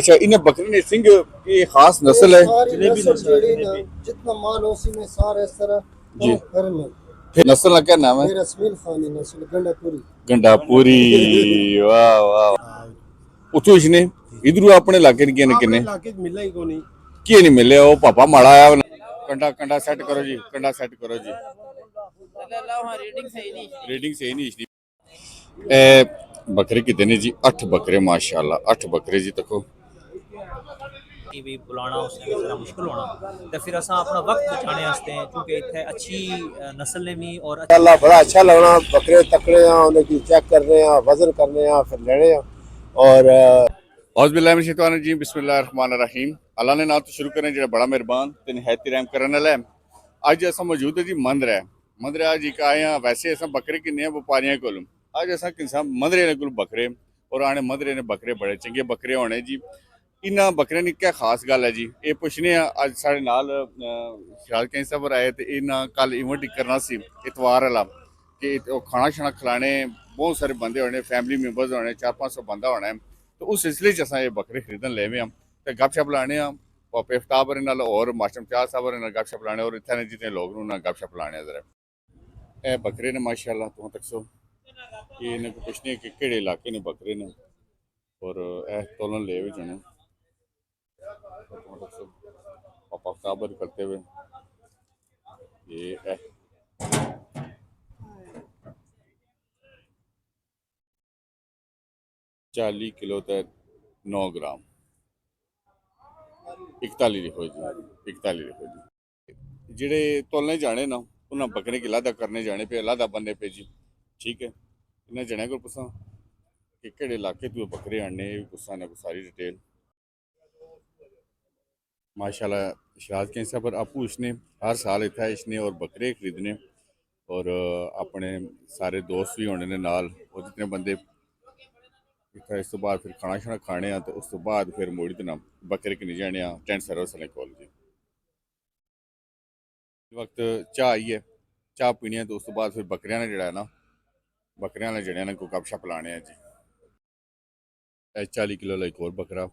अच्छा इन्हें बकरी ने सिंह ये खास नस्ल है जितना माल उसी में सारे इस तरह जी। घर में फिर नस्ल का क्या नाम है? रसमील खानी नस्ल गंडापुरी। गंडापुरी। वाह वाह। उतो इसने इधर अपने इलाके ने किने इलाके मिला ही को नहीं की नहीं मिले वो पापा माड़ा आया कंडा कंडा सेट करो जी कंडा सेट करो जी रेटिंग सही नहीं इसकी बकरे कितने जी 8 बकरे माशाल्लाह 8 बकरे जी देखो भी बुलाना उसने भी जरा मुश्किल होना तो फिर असा अपना वक्त बचाने वास्ते क्योंकि इतने अच्छी नस्ल ने भी और अल्लाह बड़ा अच्छा लगना बकरे तकड़े हैं उनकी चेक कर रहे हैं वजन करने हैं फिर लेने हैं और औज़ुबिल्लाहि बिस्मिल्लाहिर्रहमानिर्रहीम अल्लाह ने ना तो शुरू करें जो बड़ा मेहरबान ते निहायत रहम करने वाला है। अज अस मौजूद है जी मंदर अज एक आए हैं वैसे अस बकरे किन्ने व्यापारियों को अज अस किसान मंदरे को बकरे और आने मंदरे ने बकरे बड़े चंगे बकरे होने जी इन्होंने बकरे की क्या खास गल है जी ये पुछने अज साढ़े नाल ख्याल कई साहब आए तो इन्हें कल इवेंट करना सी इतवार वाला कि खाना शाना खिलाने बहुत सारे बंदे होने फैमिली मैंबर्स होने 400-500 बंदा होना है तो उस सिलसिले अस ये बकरे खरीदन ले हैं तो गपशप लाने पापे अफ्ताब और मास्टर शाह साहब गपशप लाने और इतने जितने लोग गपशप लाने जरा ए बकरे ने माशाल्लाह तुम दसो कि इन्हें पुछने कि केड़े इलाके ने बकरे ने और ए तोलन ले भी जाने पापा अफ्ताब करते हुए ये 40 किलो तक 9 ग्राम 41 लिखो जी 41 लिखो जी जेडे तोलने जाने ना उन्हें बकरे की लादा करने जाने पे लादा बनने पे जी ठीक है इन्हें जने को पुछा कि केड़े इलाके तू बकरे आने पुछा ने सारी डिटेल माशाल्लाह शराज के साहब पर आपू इसने हर साल इतना इसने और बकरे खरीदने और अपने सारे दोस्त भी होने ने नाल और जितने बंदे इस तो बाद फिर खाना शाना खाने तो उस तो बाद फिर मोड़ी तो ना बकरे किन्ने जाने टेंट सर्विस वाले कोल जी वक्त चाह आई है चाह पीनी है तो उस तो बाद फिर बकरियां ने जड़ा है ना बकरियां ने जड़े ने को गपशप लाने हैं जी 40 किलो ला एक और बकरा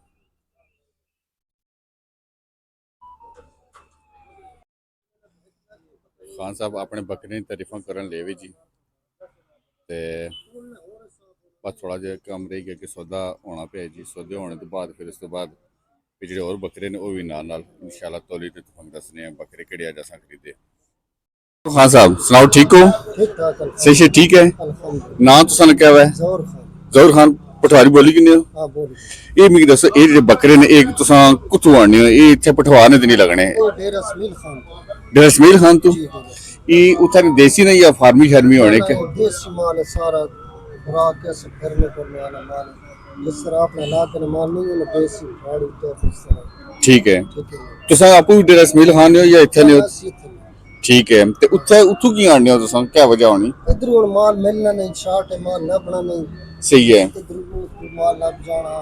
खान साहब अपने बकरे की तारीफा करन ले भी जी ते बस थोड़ा जहा कम रही गया कि सौदा होना पे जी सौदे होने तो बाद फिर उस तो बाद जो और बकरे ने वो भी नाल इंशाल्लाह तौली ते तुहानू दसने हैं बकरे केड़े अज असां खरीदे। खान साहब सुनाओ ठीक हो? सही ठीक है। नाम तुसां क्या है? जहूर खान पठवारी बोली किन्ने हो? ये मिगी दसो ये जेडे बकरे ने एक तुसां कुत्थों आने हो ये इत्थे पठवार ने ते नहीं लगने रसमील खान तो ये उधर देसी ने या फार्मी शर्मी होने के देसी माल है सारा खुराक के घर में करने वाला माल जिस तरह आपने इलाके में माल नहीं है देसी गाड़ी तो इस तरह ठीक है तुसां आपू रसमील खान हो या इत्थे ने ठीक है ते उत्थे उथों की आने हो तुसां क्या वजह होनी इधर हुन माल मिलना नहीं शार्ट है माल लभना नहीं सही है इधर माल लग जाना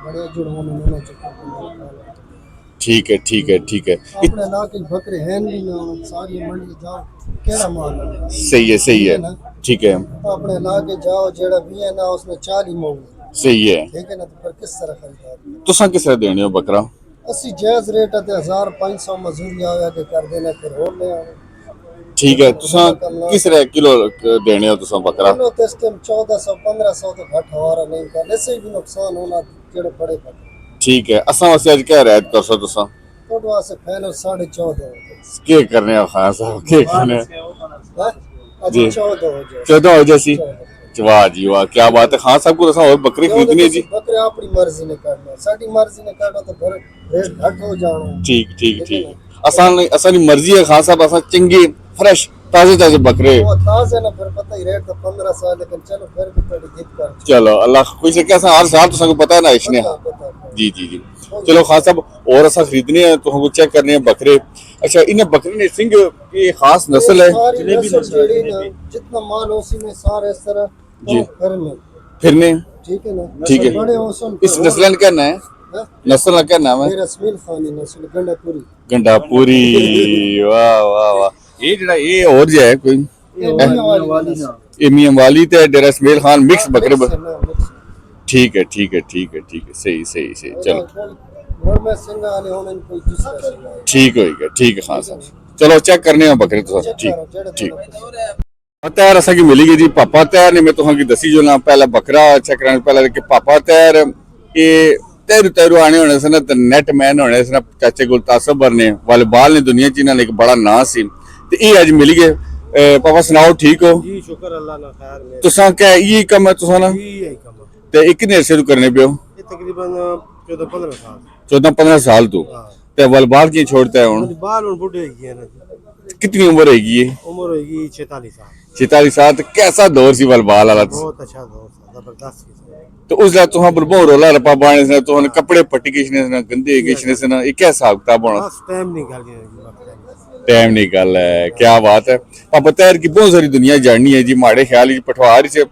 बड़े जुड़वाने में चक्कर ठीक है ठीक है ठीक है अपने इलाके बकरे हैं नहीं ना सारी मंडी जाओ केड़ा माल सही है ठीक है अपने इलाके जाओ जेड़ा भी है ना उसमें 40 मोल सही है ठीक है ना तो फिर किस तरह खरीदार तुसां किस तरह देने हो बकरा अस्सी जायज रेट है 1500 मजदूरी आया के कर देना फिर हो ले ठीक है तुसां किस तरह किलो देने हो तुसां बकरा किलो तो इस टाइम 1400 1500 तो घट हमारा नहीं करने से भी नुकसान होना जेड़े बड़े बकरे ठीक है असां वास्ते आज क्या रियायत करसो तुसां तो वास्ते फाइनल 14.5 के करने हो खान साहब के करने जी 14 हो जैसी वाह जी वाह क्या बात है खान साहब को और बकरी खरीदनी है जी बकरे अपनी मर्जी ने करना साडी मर्जी ने करना तो फिर रेट घट हो जाना ठीक ठीक ठीक असानी मर्जी है खान साहब असा चंगे फ्रेश ताजे बकरे वो ताजे ना फिर पता ही रेट तो 1500 लेकिन चलो फिर भी थोड़ी जिद कर चलो अल्लाह कोई से कैसा हर साल तो सबको पता है ना इसने जी जी जी चलो खान साहब और असा खरीदने हैं तो हमको चेक करने हैं बकरे अच्छा इन्हें बकरे ने सिंह की खास नस्ल है जितना माल उसी में सारे इस तरह जी फिरने ठीक है ना ठीक है इस नस्ल का क्या नाम है नस्ल का क्या नाम है रसमील खानी नस्ल गंडापुरी वाह वाह वाह ये जड़ा ये और जो है कोई मियां वाली ते रसमील खान मिक्स बकरे ठीक है ठीक है ठीक है ठीक है सही सही सही चलो और मैं सिंह वाले होने कोई दूसरा सिंह है ठीक होएगा ठीक है खान साहब चलो चेक करने हैं बकरे तो ठीक ठीक तैयार असा की मिली गई जी पापा तैयार ने मैं तुहां की दसी जो ना पहला बकरा चेक करने पहले कि पापा तैयार ये तैरू तैरू आने होने से ना नेट मैन होने से ना चाचे गुलतासबर ने वाले बाल ने दुनिया च इन्होंने एक बड़ा नाम सी ते ये अज मिली गए पापा सुनाओ ठीक हो जी शुक्र अल्लाह ना खैर में तुसा क्या ये कम है तुसा ना यही कम ते एक कितने से करने पियो ये तकरीबन 14-15 साल 14-15 साल तू ते वाल बाल की छोड़ता है हुन बाल और बूढ़े हो गए ना कितनी उम्र होगी ये उम्र होगी 46 साल 46 साल तो कैसा दौर सी वाल बाल वाला बहुत अच्छा दौर था जबरदस्त तो उस ला तुहां पर बहुत रोला रपा बाणे से तो कपड़े पट्टी किसने से गंदे किसने से ना ये क्या हिसाब किताब होना बस टाइम निकाल के टाइम निकल है क्या बात है पापा तैर की बहुत सारी दुनिया जाननी है जी माड़े ख्याल पठवार से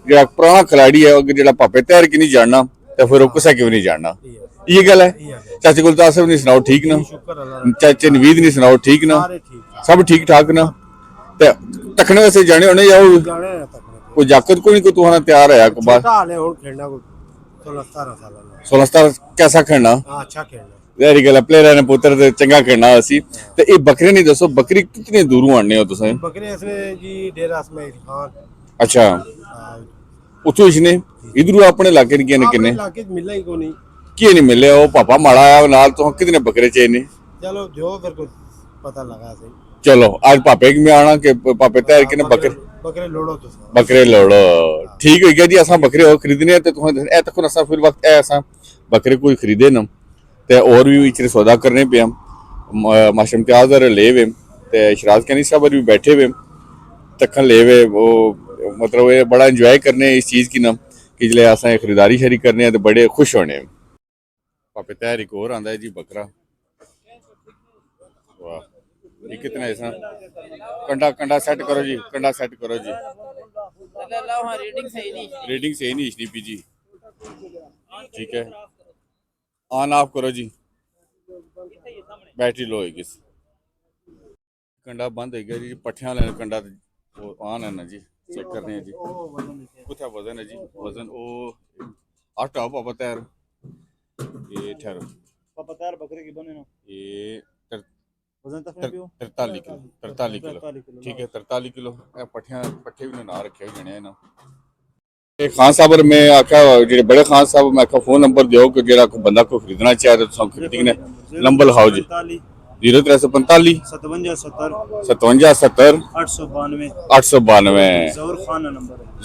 जो पुराना खिलाड़ी है अगर जो पापे तैर की नहीं जानना तो फिर वो कुसा क्यों नहीं जानना ये गल है चाचे गुलतार साहब ने सुनाओ ठीक ना चाचे नवीद ने सुनाओ ठीक ना सब ठीक ठाक ना ते तखने वैसे जाने होने जाओ कोई जाकत को नहीं को तुहाना तैयार है को बात हाले और खेलना को 16-17 साल 16 कैसा खेलना अच्छा खेलना वेरी गल प्लेयर ने पुत्र ते चंगा खेलना असी ते ये बकरे नहीं दसो बकरी कितने दूरों आने हो तुसें बकरे इसने जी डेरा इस्माइल खान अच्छा उतो इसने इधर अपने इलाके ने किने किने इलाके मिला ही को नहीं की नहीं मिले ओ पापा माड़ा आया नाल तो कितने बकरे चाहिए ने चलो जो फिर को पता लगा सही चलो आज पापे में आना के पापे तैयार किने बकरे बकरे लोड़ो तो बकरे लोड़ो ठीक हो गया जी असा बकरे हो खरीदने ते तुहां ए तक असा फिर वक्त ए असा बकरे कोई खरीदे ना ते और भी इचरे सौदा करने पे माशम इम्तियाज ले वे ते शराज कैनी साहब भी बैठे वे तखन ले वे वो मतलब ये बड़ा एंजॉय करने इस चीज की ना कि जिले असा खरीदारी शरी करने ते बड़े खुश होने पापे तैयार एक और आंदा है जी बकरा वाह ये कितना है इसना कंडा कंडा सेट करो जी कंडा सेट करो जी रीडिंग सही नहीं स्नीपी जी ठीक है ऑन ऑफ करो जी बैटरी लो होगी कंडा बंद हो गया जी पट्ठियां लेने कंडा ऑन है ना जी चेक करने हैं जी कुछ वजन है जी वजन ओ 8 आओ पापा तैयार ये ठहरो पापा तैयार बकरे की बने ना ये वजन तक पियो 43 किलो ठीक है 43 किलो पट्ठियां पट्ठे भी ना रखे जने ना खान साहब मैं आख्या जो बड़े खान साहब मैं आख्या फोन नंबर दो कि जो बंदा को खरीदना चाहे तो खरीदी ने नंबर लिखाओ जी 0345 57 70 892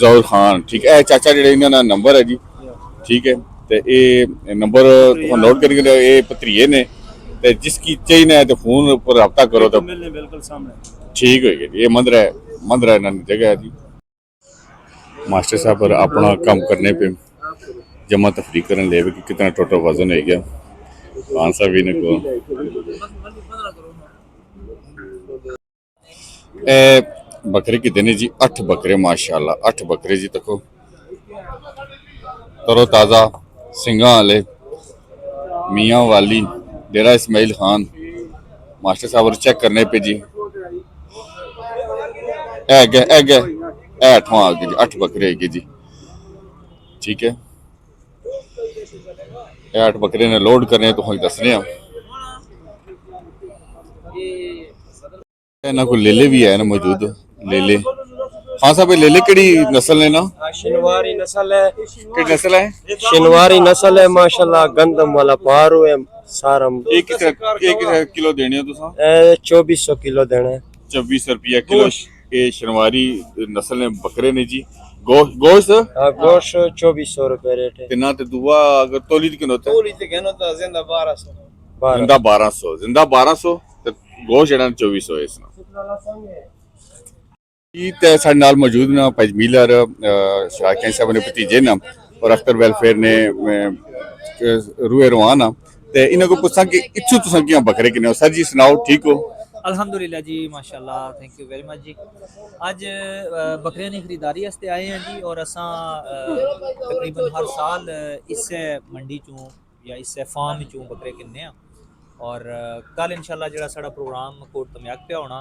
जहूर खान ठीक है चाचा जेडे इन्होंने नंबर है जी ठीक है तो ये नंबर नोट करके ये भतरीए ने ते जिसकी चाहिए तो फोन पर रब्ता करो तो बिल्कुल सामने ठीक हो गया ये मंदिर है इन्होंने जगह है जी मास्टर साहब पर अपना काम करने पे जमा तफरी करने ले कि कितना टोटल वजन है गया खान साहब भी ने को बकरे कितने जी 8 बकरे माशाल्लाह 8 बकरे जी तको तरो ताज़ा सिंगा वाले मियाँ वाली डेरा इस्माइल खान मास्टर साहब चेक करने पे जी गए 8 आ गए जी 8 बकरे है जी ठीक है 8 बकरे ने लोड करने तो हम दसने ना कोई लेले भी है ना मौजूद लेले हाँ साहब लेले केड़ी नस्ल है ना शनवारी नस्ल है केड़ी नस्ल है शनवारी नस्ल है माशाल्लाह गंदम वाला पारू है सारम एक किलो देने हो तुसा 2400 किलो देना है 24 रुपया किलो ये शनवारी नस्ल ने बकरे ने जी गोश्त गोश्त 2400 रुपए रेट है कितना ते दुआ अगर तोली किनो होता है तोली ते कहनो तो जिंदा 1200 जिंदा 1200 ते गोश्त जेड़ा 2400 है इसना ये ते साडे नाल मौजूद ना पजमीलर शाकिन साहब ने भतीजे ना और अख्तर वेलफेयर ने रूए रवाना ते इन्हां को पूछा कि इत्थु तुसां कियां बकरे किने हो सर जी सुनाओ ठीक हो अल्हम्दुलिल्लाह जी माशाल्लाह थैंक यू वेरी मच जी अज बकरियां की खरीदारी वास्ते आए हैं जी और असा तकरीबन हर साल इस मंडी चों या इस फार्म चों बकरे किन्ने और कल इंशाल्लाह जेड़ा साड़ा प्रोग्राम कोट तमयाक पे होना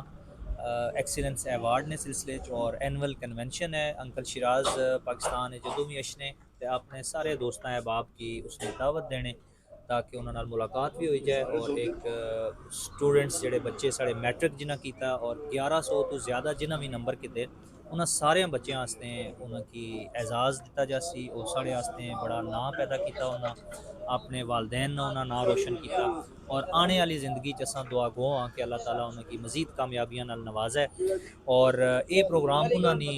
एक्सीलेंस अवार्ड ने सिलसिले और एनुअल कन्वेंशन है अंकल शिराज पाकिस्तान जदों भी अशने ਤੇ ਆਪਣੇ ਸਾਰੇ ਦੋਸਤਾਂ ਅਹਿਬਾਬ ਕੀ ਉਸਨੇ ਦਾਵਤ ਦੇਣੇ ताकि उन्होंने नाल मुलाकात भी हो जाए और एक स्टूडेंट्स ਜਿਹੜੇ ਬੱਚੇ ਸਾਡੇ ਮੈਟ੍ਰਿਕ ਜਿਨ੍ਹਾਂ ਕੀਤਾ ਔਰ 1100 ਤੋਂ ਜ਼ਿਆਦਾ ਜਿਨ੍ਹਾਂ ਵੀ ਨੰਬਰ ਕੀਤੇ ਉਹਨਾਂ ਸਾਰਿਆਂ ਬੱਚਿਆਂ ਵਾਸਤੇ ਉਹਨਾਂ ਕੀ ਐਜ਼ਾਜ਼ ਦਿੱਤਾ ਜਾਸੀ ਉਹ ਸਾਡੇ ਵਾਸਤੇ ਬੜਾ ਨਾਂ ਪੈਦਾ ਕੀਤਾ ਉਹਨਾਂ ਆਪਣੇ ਵਾਲਿदैन ਨੇ ਉਹਨਾਂ ਨਾਂ ਰੋਸ਼ਨ ਕੀਤਾ और आने वाली ज़िंदगी च असां दुआ गो हाँ कि अल्लाह ताला उन्हें मज़ीद कामयाबियां नाल नवाज़े और ये प्रोग्राम उन्होंने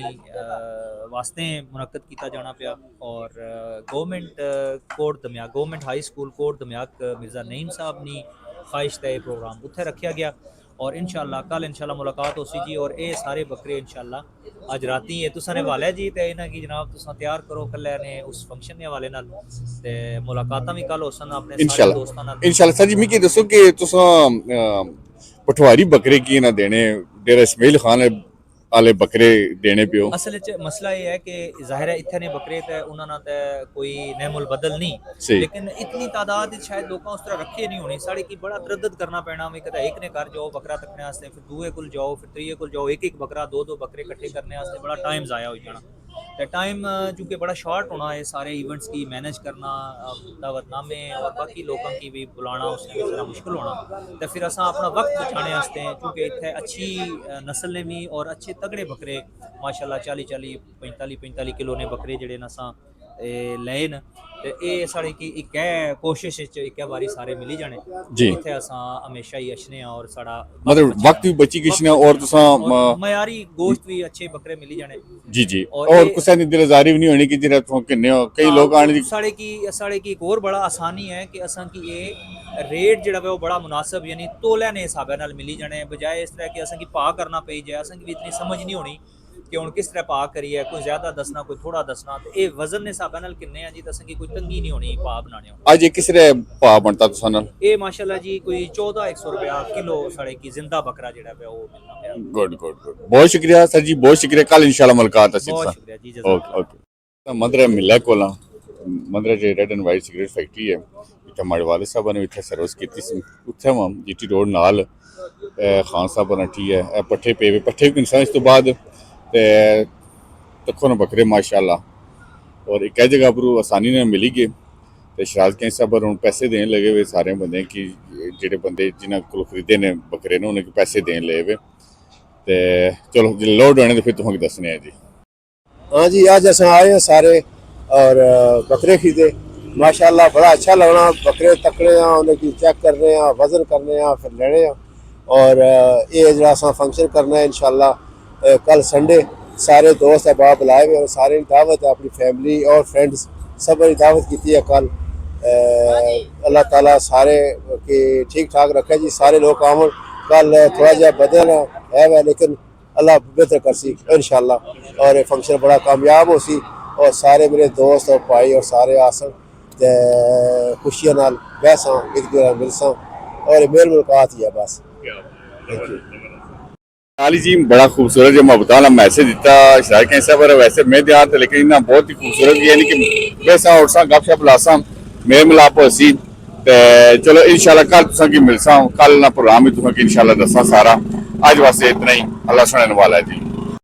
वास्ते मुनक्कद किया जाना पिया और government Kot Damiag government high school Kot Damiag Mirza Naeem साहब नी ख्वाहिश ता प्रोग्राम उत्थे रखा गया और इंशाअल्लाह कल इंशाअल्लाह मुलाकात हो सी जी और ये सारे बकरे इंशाअल्लाह अज राती ये तुसा ने वाले जी ते इन्हां की जनाब तुसा तैयार करो कल्ले ने उस फंक्शन के हवाले नाल ते मुलाकातां भी कल हो सन अपने सारे दोस्तां नाल इंशाअल्लाह सर जी मिगी दसो कि तुसा पठवारी बकरे की ना देने डेरा इस्माइल खान आले बकरे देने पियो असल च मसला ये है कि जाहिर है इत्थे ने बकरे ते उन्हां ते कोई नेमुल बदल नहीं सही। लेकिन इतनी तादाद शायद लोग उस तरह रखे नहीं होनी साढ़े की बड़ा तरद्दुद करना पैना भी कदा एक ने घर जाओ बकरा तकने वास्ते फिर दूए कुल जाओ फिर त्रीए कुल जाओ एक बकरा दो बकरे इकट्ठे करने वास्ते बड़ा टाइम ज़ाया हो जाना तो टाइम चूँकि बड़ा शॉर्ट होना है सारे इवेंट्स की मैनेज करना दावतनामे और बाकी लोगों की भी बुलाना उसमें भी ज़रा मुश्किल होना तो फिर असा अपना वक्त बचाने वास्ते क्योंकि इतने अच्छी नस्ल ने भी और अच्छे तगड़े बकरे माशाल्लाह 40-45 किलो ने बकरे जड़े असा ले न ते ये साढ़े की एक है कोशिश एक बारी सारे मिली जाने जी इत्थे असा हमेशा ही अच्छने और साड़ा मतलब वक्त भी बची किशने और तुसा मयारी गोश्त भी अच्छे बकरे मिली जाने जी जी और कुछ नहीं दिलजारी भी नहीं होनी कि जरा तुम किन्ने हो कई लोग आने साढ़े की एक और बड़ा आसानी है कि असा की ये रेट जड़ा है वो बड़ा मुनासिब यानी तोले ने हिसाब नाल मिली जाने बजाय इस तरह कि असा की भाव करना पई जाए असा की भी इतनी समझ नहीं होनी कि हुण किस तरह भाव करिए कोई ज्यादा दसना कोई थोड़ा दसना तो ये वजन ने हिसाब नाल किन्ने आ जी तो असा की कोई तंगी नहीं होनी भाव बनाने आज ये किस तरह भाव बनता तुसा नाल ये माशाल्लाह जी कोई 1400 रुपया किलो साढ़े की जिंदा बकरा जड़ा है वो मिलना है गुड गुड गुड बहुत शुक्रिया सर जी बहुत शुक्रिया कल इंशाल्लाह मुलाकात है बहुत शुक्रिया जी जज़ाक ओके ओके मंदर मिला कोला मंदर जे red and white cigarette factory है इत्थे माड़े वाले साहब ने इत्थे सर्विस कीती सी उत्थे हम जीटी रोड नाल खान साहब नठी है पट्ठे पे पट्ठे भी इंसान इस तो बाद ते तखो न बकरे माशाल्लाह और एक जगह पर आसानी ने मिली गए तो शराज कैं साहब हूँ पैसे देने लगे हुए सारे बंदे कि जेडे बंदे जिन्होंने को खरीदे ने बकरे ने उन्हें पैसे देने लगे हुए तो चलो जो लोड होने तो फिर तुमको दसने हैं जी हाँ जी आज अस आए हैं सारे और बकरे खरीदे माशाल्लाह बड़ा अच्छा लगना बकरे तकड़े हैं उन्हें की चेक करने हैं वजन करने हैं फिर लेने हैं और ये जरा असा फंक्शन करना है इंशाल्लाह कल संडे सारे दोस्त अहबाब बुलाए हुए और सारे दावत है अपनी फैमिली और फ्रेंड्स सब ने दावत की है कल अल्लाह ताला सारे की ठीक ठाक रखे जी सारे लोग आवन कल थोड़ा जहा बदल है वह लेकिन अल्लाह बेहतर कर सी इंशाल्लाह और फंक्शन बड़ा कामयाब हो सी और सारे मेरे दोस्त और भाई और सारे आसन खुशियां नाल बैसा एक दूसरे मिलसा और मेल मुलाकात ही है बस अली जी बड़ा खूबसूरत जो मैं बताना मैसेज दिता शायद कैसे पर वैसे मैं दियात लेकिन इन्ना बहुत ही खूबसूरत यानी कि वैसा और सा गपशप लासा मेल मिलाप होसी ते चलो इंशाल्लाह कल तुसा की मिलसा कल ना प्रोग्राम ही तुसा की इंशाल्लाह दसा सारा आज वास्ते इतना ही अल्लाह सुनने वाला है जी।